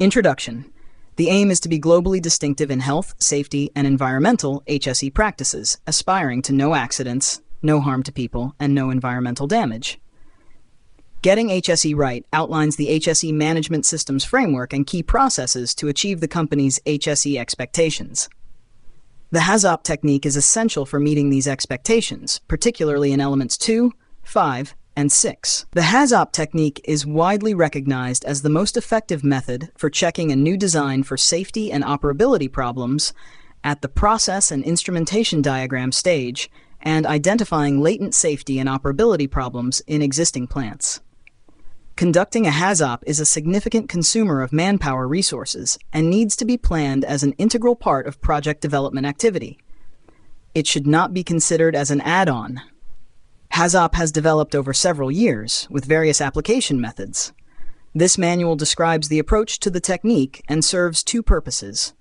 Introduction. The aim is to be globally distinctive in health, safety, and environmental HSE practices, aspiring to no accidents, no harm to people, and no environmental damage. Getting HSE Right outlines the HSE management systems framework and key processes to achieve the company's HSE expectations. The HAZOP technique is essential for meeting these expectations, particularly in elements 2, 5, and 6. The HAZOP technique is widely recognized as the most effective method for checking a new design for safety and operability problems at the process and instrumentation diagram stage and identifying latent safety and operability problems in existing plants. Conducting a HAZOP is a significant consumer of manpower resources and needs to be planned as an integral part of project development activity. It should not be considered as an add-on. HAZOP has developed over several years with various application methods. This manual describes the approach to the technique and serves two purposes.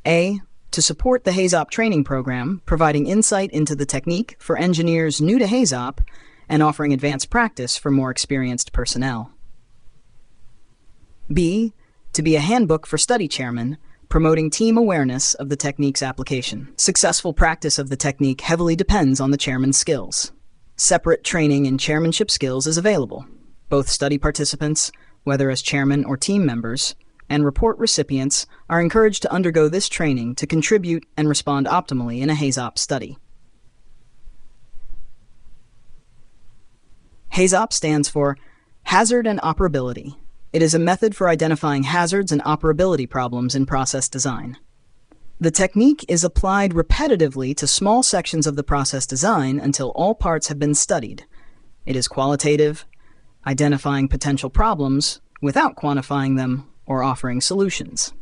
A. To support the HAZOP training program, providing insight into the technique for engineers new to HAZOP and offering advanced practice for more experienced personnel. B. To be a handbook for study chairmen, promoting team awareness of the technique's application. Successful practice of the technique heavily depends on the chairman's skills. Separate training in chairmanship skills is available. Both study participants, whether as chairman or team members, and report recipients are encouraged to undergo this training to contribute and respond optimally in a HAZOP study. HAZOP stands for Hazard and Operability. It is a method for identifying hazards and operability problems in process design. The technique is applied repetitively to small sections of the process design until all parts have been studied. It is qualitative, identifying potential problems without quantifying them or offering solutions.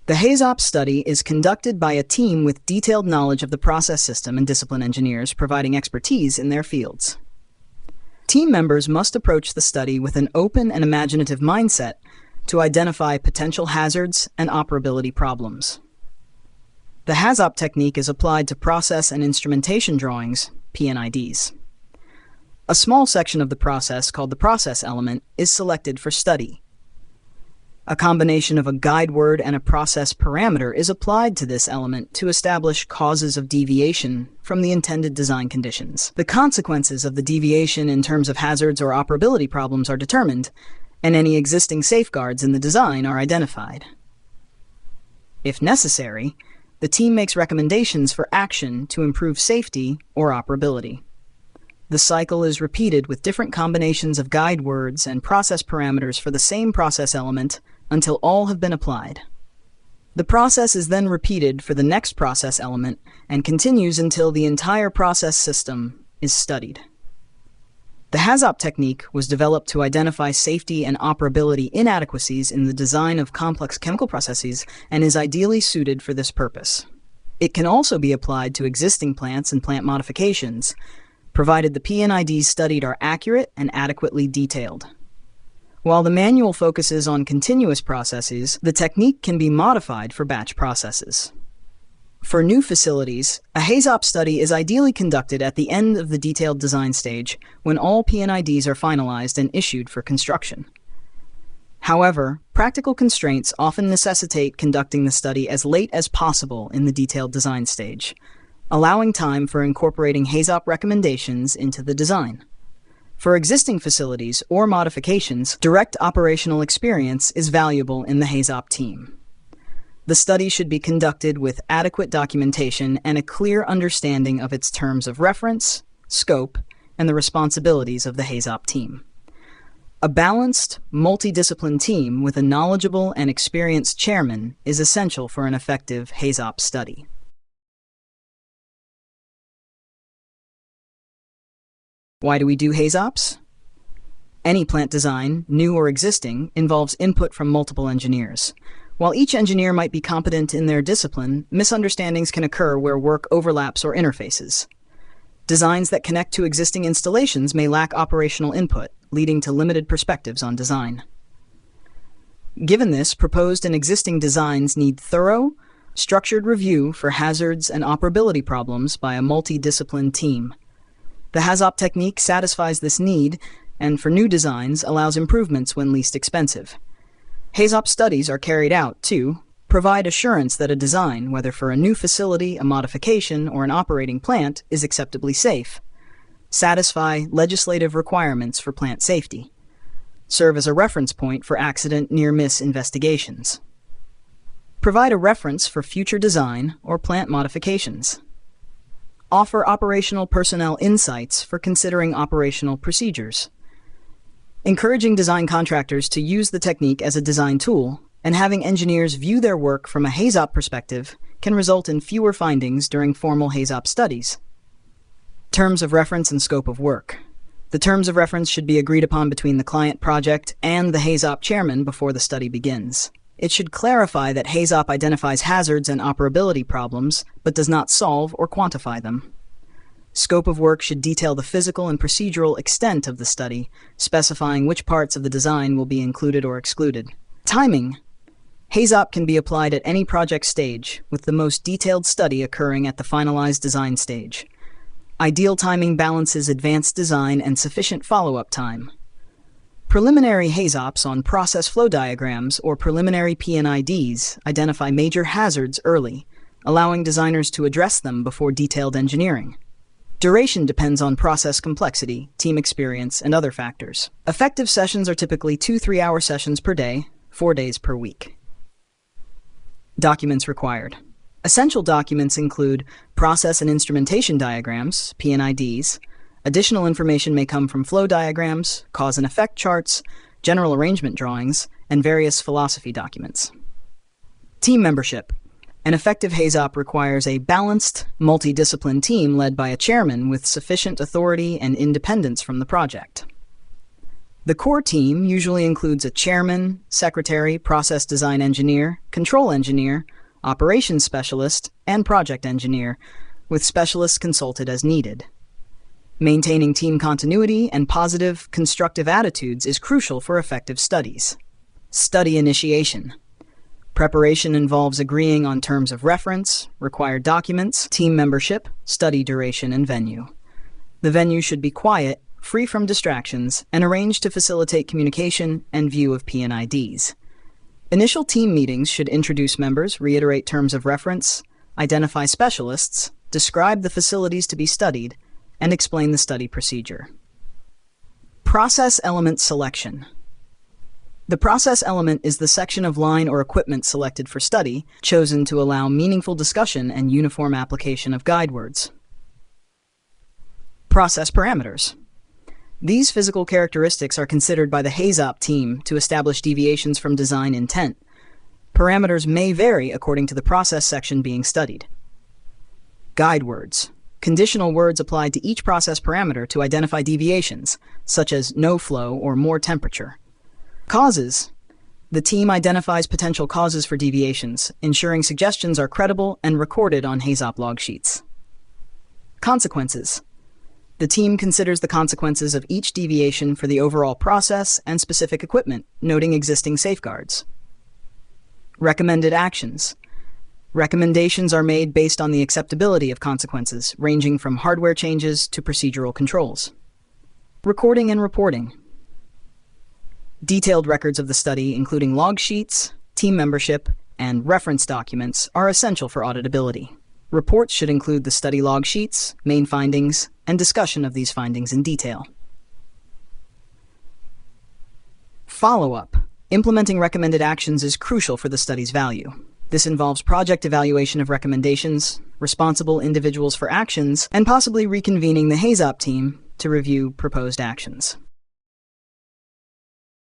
The HAZOP study is conducted by a team with detailed knowledge of the process system and discipline engineers providing expertise in their fields. Team members must approach the study with an open and imaginative mindset to identify potential hazards and operability problems. The HAZOP technique is applied to process and instrumentation drawings, P&IDs. A small section of the process, called the process element, is selected for study. A combination of a guide word and a process parameter is applied to this element to establish causes of deviation from the intended design conditions. The consequences of the deviation in terms of hazards or operability problems are determined, and any existing safeguards in the design are identified. If necessary, the team makes recommendations for action to improve safety or operability. The cycle is repeated with different combinations of guide words and process parameters for the same process element until all have been applied. The process is then repeated for the next process element and continues until the entire process system is studied. The HAZOP technique was developed to identify safety and operability inadequacies in the design of complex chemical processes and is ideally suited for this purpose. It can also be applied to existing plants and plant modifications, provided the P&IDs studied are accurate and adequately detailed. While the manual focuses on continuous processes, the technique can be modified for batch processes. For new facilities, a HAZOP study is ideally conducted at the end of the detailed design stage when all P&IDs are finalized and issued for construction. However, practical constraints often necessitate conducting the study as late as possible in the detailed design stage, allowing time for incorporating HAZOP recommendations into the design. For existing facilities or modifications, direct operational experience is valuable in the HAZOP team. The study should be conducted with adequate documentation and a clear understanding of its terms of reference, scope, and the responsibilities of the HAZOP team. A balanced, multidisciplined team with a knowledgeable and experienced chairman is essential for an effective HAZOP study. Why do we do HAZOPs? Any plant design, new or existing, involves input from multiple engineers. While each engineer might be competent in their discipline, misunderstandings can occur where work overlaps or interfaces. Designs that connect to existing installations may lack operational input, leading to limited perspectives on design. Given this, proposed and existing designs need thorough, structured review for hazards and operability problems by a multidisciplined team. The HAZOP technique satisfies this need, and for new designs allows improvements when least expensive. HAZOP studies are carried out to provide assurance that a design, whether for a new facility, a modification, or an operating plant, is acceptably safe, satisfy legislative requirements for plant safety, serve as a reference point for accident near-miss investigations, provide a reference for future design or plant modifications, offer operational personnel insights for considering operational procedures, encouraging design contractors to use the technique as a design tool, and having engineers view their work from a HAZOP perspective can result in fewer findings during formal HAZOP studies. Terms of reference and scope of work. The terms of reference should be agreed upon between the client project and the HAZOP chairman before the study begins. It should clarify that HAZOP identifies hazards and operability problems, but does not solve or quantify them. Scope of work should detail the physical and procedural extent of the study, specifying which parts of the design will be included or excluded. Timing. HAZOP can be applied at any project stage, with the most detailed study occurring at the finalized design stage. Ideal timing balances advanced design and sufficient follow-up time. Preliminary HAZOPs on process flow diagrams or preliminary P&IDs identify major hazards early, allowing designers to address them before detailed engineering. Duration depends on process complexity, team experience, and other factors. Effective sessions are typically 2 3-hour sessions per day, 4 days per week. Documents required. Essential documents include process and instrumentation diagrams, P&IDs. Additional information may come from flow diagrams, cause and effect charts, general arrangement drawings, and various philosophy documents. Team membership. An effective HAZOP requires a balanced, multidisciplined team led by a chairman with sufficient authority and independence from the project. The core team usually includes a chairman, secretary, process design engineer, control engineer, operations specialist, and project engineer, with specialists consulted as needed. Maintaining team continuity and positive, constructive attitudes is crucial for effective studies. Study initiation. Preparation involves agreeing on terms of reference, required documents, team membership, study duration, and venue. The venue should be quiet, free from distractions, and arranged to facilitate communication and view of P&IDs. Initial team meetings should introduce members, reiterate terms of reference, identify specialists, describe the facilities to be studied, and explain the study procedure. Process element selection. The process element is the section of line or equipment selected for study, chosen to allow meaningful discussion and uniform application of guide words. Process parameters. These physical characteristics are considered by the HAZOP team to establish deviations from design intent. Parameters may vary according to the process section being studied. Guide words. Conditional words applied to each process parameter to identify deviations, such as no flow or more temperature. Causes. The team identifies potential causes for deviations, ensuring suggestions are credible and recorded on HAZOP log sheets. Consequences. The team considers the consequences of each deviation for the overall process and specific equipment, noting existing safeguards. Recommended actions. Recommendations are made based on the acceptability of consequences, ranging from hardware changes to procedural controls. Recording and reporting. Detailed records of the study, including log sheets, team membership, and reference documents, are essential for auditability. Reports should include the study log sheets, main findings, and discussion of these findings in detail. Follow-up. Implementing recommended actions is crucial for the study's value. This involves project evaluation of recommendations, responsible individuals for actions, and possibly reconvening the HAZOP team to review proposed actions.